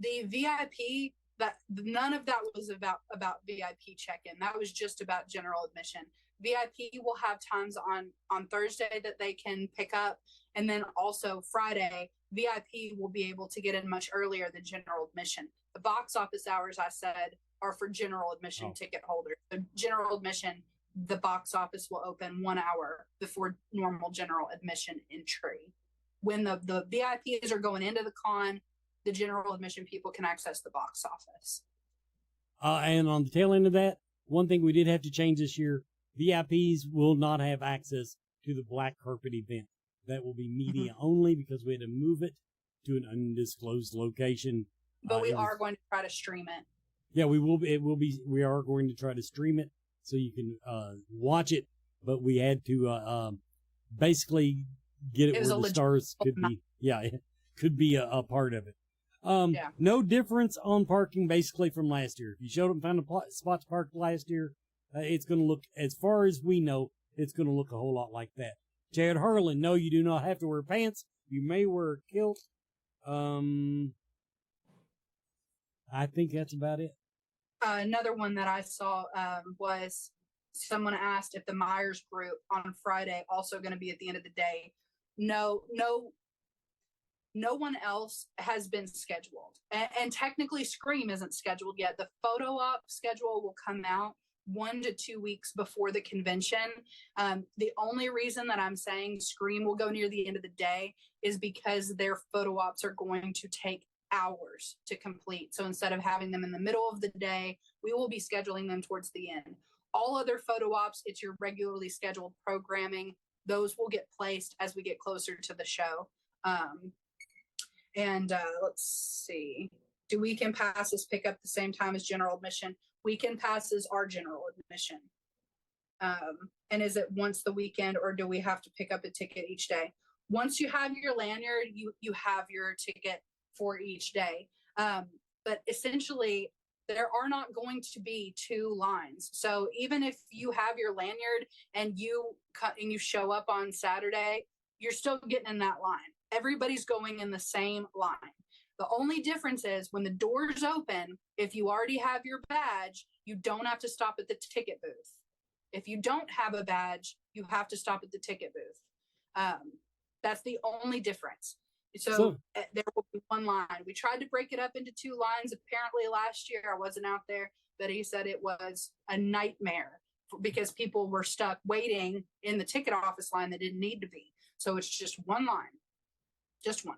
the VIP, that none of that was about VIP check-in. That was just about general admission. VIP will have times on Thursday that they can pick up, and then also Friday, VIP will be able to get in much earlier than general admission. The box office hours, I said, are for general admission ticket holders. So general admission, the box office will open 1 hour before normal general admission entry. When the VIPs are going into the con, the general admission people can access the box office. And on the tail end of that, one thing we did have to change this year, VIPs will not have access to the black carpet event. That will be media only because we had to move it to an undisclosed location. But we are going to try to stream it. Yeah, we will. We are going to try to stream it so you can watch it. But we had to basically get it where the stars could be. Yeah, it could be a part of it. No difference on parking basically from last year. If you showed up and found a spot to park last year, it's going to look, as far as we know, it's going to look a whole lot like that. Chad Harlan, no, you do not have to wear pants. You may wear a kilt. I I think that's about it. Another one that I saw was someone asked if the Myers group on Friday also going to be at the end of the day. No one else has been scheduled, and technically Scream isn't scheduled yet. The photo op schedule will come out 1 to 2 weeks before the convention. The only reason that I'm saying Scream will go near the end of the day is because their photo ops are going to take hours to complete. So instead of having them in the middle of the day, we will be scheduling them towards the end. All other photo ops, it's your regularly scheduled programming. Those will get placed as we get closer to the show. Let's see. Do weekend passes pick up the same time as general admission? Weekend passes are general admission. And is it once the weekend, or do we have to pick up a ticket each day? Once you have your lanyard, you have your ticket for each day. But essentially, there are not going to be 2 lines. So even if you have your lanyard and you show up on Saturday, you're still getting in that line. Everybody's going in the same line. The only difference is when the doors open, if you already have your badge, you don't have to stop at the ticket booth. If you don't have a badge, you have to stop at the ticket booth. That's the only difference. So there will be 1 line. We tried to break it up into 2 lines. Apparently last year I wasn't out there, but he said it was a nightmare because people were stuck waiting in the ticket office line that didn't need to be. So it's just 1 line. Just 1.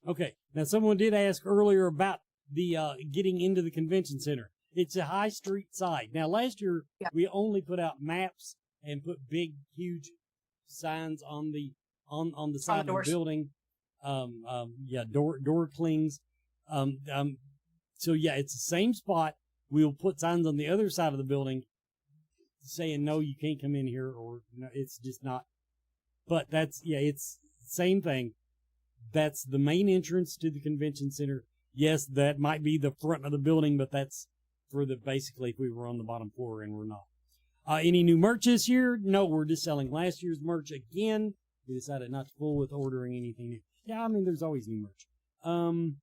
Okay. Now, someone did ask earlier about the getting into the convention center. It's a high street site. Now, last year, we only put out maps and put big, huge signs on the side of the building. Door clings. So, yeah, it's the same spot. We'll put signs on the other side of the building saying, no, you can't come in here, or no, it's just not. But it's the same thing. That's the main entrance to the convention center. Yes, that might be the front of the building, but that's for basically if we were on the bottom floor, and we're not. Any new merch this year? No, we're just selling last year's merch again. We decided not to fool with ordering anything new. Yeah, I mean, there's always new merch. One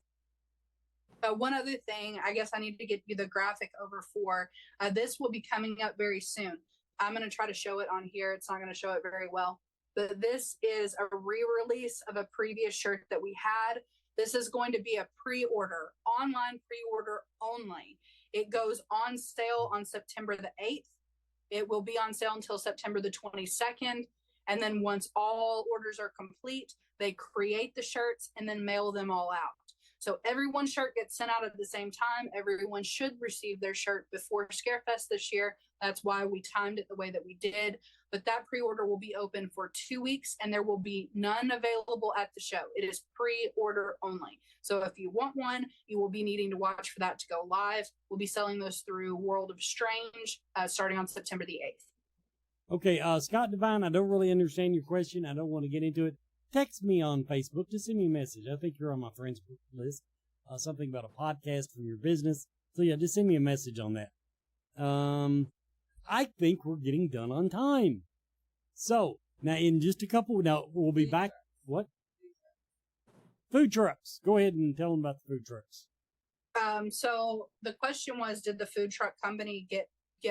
other thing, I guess I need to get you the graphic over for. This will be coming up very soon. I'm going to try to show it on here. It's not going to show it very well. But this is a re-release of a previous shirt that we had. This is going to be a pre-order, online pre-order only. It goes on sale on September the 8th. It will be on sale until September the 22nd. And then once all orders are complete, they create the shirts and then mail them all out. So everyone's shirt gets sent out at the same time. Everyone should receive their shirt before Scarefest this year. That's why we timed it the way that we did. But that pre-order will be open for 2 weeks, and there will be none available at the show. It is pre-order only. So if you want one, you will be needing to watch for that to go live. We'll be selling those through World of Strange starting on September the 8th. Okay, Scott Devine, I don't really understand your question. I don't want to get into it. Text me on Facebook. Just send me a message. I think you're on my friends list. Something about a podcast from your business. So yeah, just send me a message on that. I think we're getting done on time. So now in just a couple, now we'll be back. What? Food trucks. Go ahead and tell them about the food trucks. So the question was, did the food truck company get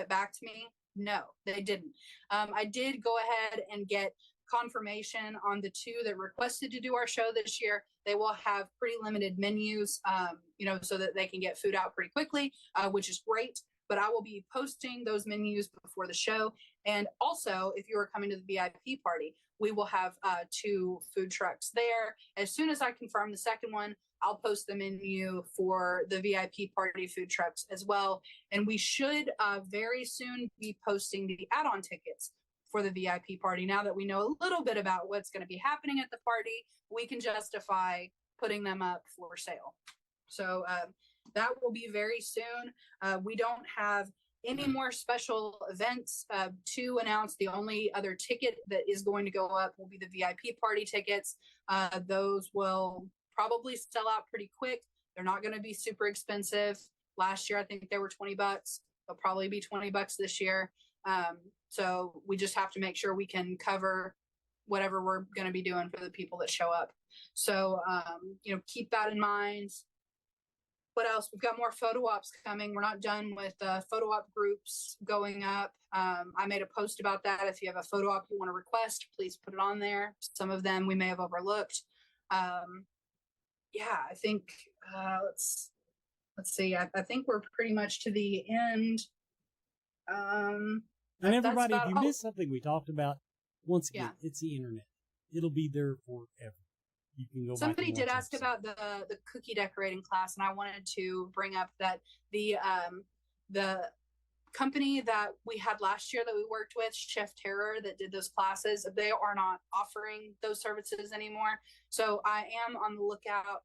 back to me? No, they didn't. I did go ahead and get confirmation on the 2 that requested to do our show this year. They will have pretty limited menus, so that they can get food out pretty quickly, which is great. But I will be posting those menus before the show. And also, if you are coming to the VIP party, we will have 2 food trucks there. As soon as I confirm the second one, I'll post the menu for the VIP party food trucks as well. And we should very soon be posting the add-on tickets for the VIP party. Now that we know a little bit about what's going to be happening at the party, we can justify putting them up for sale. So that will be very soon. We don't have any more special events to announce. The only other ticket that is going to go up will be the VIP party tickets. Those will probably sell out pretty quick. They're not going to be super expensive. Last year, I think they were $20. They'll probably be $20 this year. So we just have to make sure we can cover whatever we're going to be doing for the people that show up. So, keep that in mind. what else? We've got more photo ops coming. We're not done with photo op groups going up. I made a post about that. If you have a photo op you want to request, please put it on there. Some of them we may have overlooked. Yeah, I think let's see. I think we're pretty much to the end. And everybody, if you all. missed something we talked about, once again, Yeah. it's the internet. It'll be there forever. You can go. Somebody back and did watch ask episodes. about the cookie decorating class, and I wanted to bring up that the company that we had last year that we worked with, Chef Terror, that did those classes, they are not offering those services anymore. So I am on the lookout.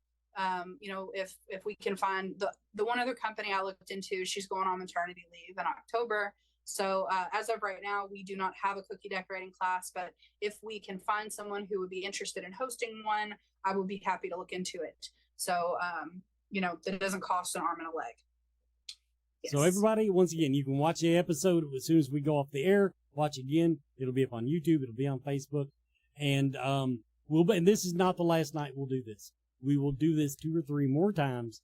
You know, if we can find the one other company I looked into, she's going on maternity leave in October. So as of right now, we do not have a cookie decorating class, but if we can find someone who would be interested in hosting one, I would be happy to look into it. So, you know, that doesn't cost an arm and a leg. Yes. So everybody, once again, you can watch the episode as soon as we go off the air. Watch again. It'll be up on YouTube. It'll be on Facebook. And and this is not the last night we'll do this. We will do this 2 or 3 more times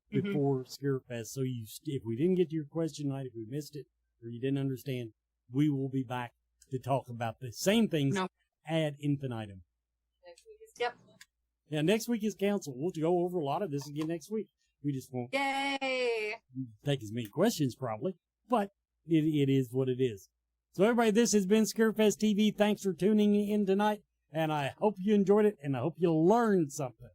before Scarefest. So if we didn't get to your question tonight, if we missed it, or you didn't understand, we will be back to talk about the same things ad infinitum. Yep. Yeah, next week is council. We'll go over a lot of this again next week. We just won't Yay! take as many questions probably, but it is what it is. So everybody, this has been Scarefest TV. Thanks for tuning in tonight, and I hope you enjoyed it, and I hope you learned something.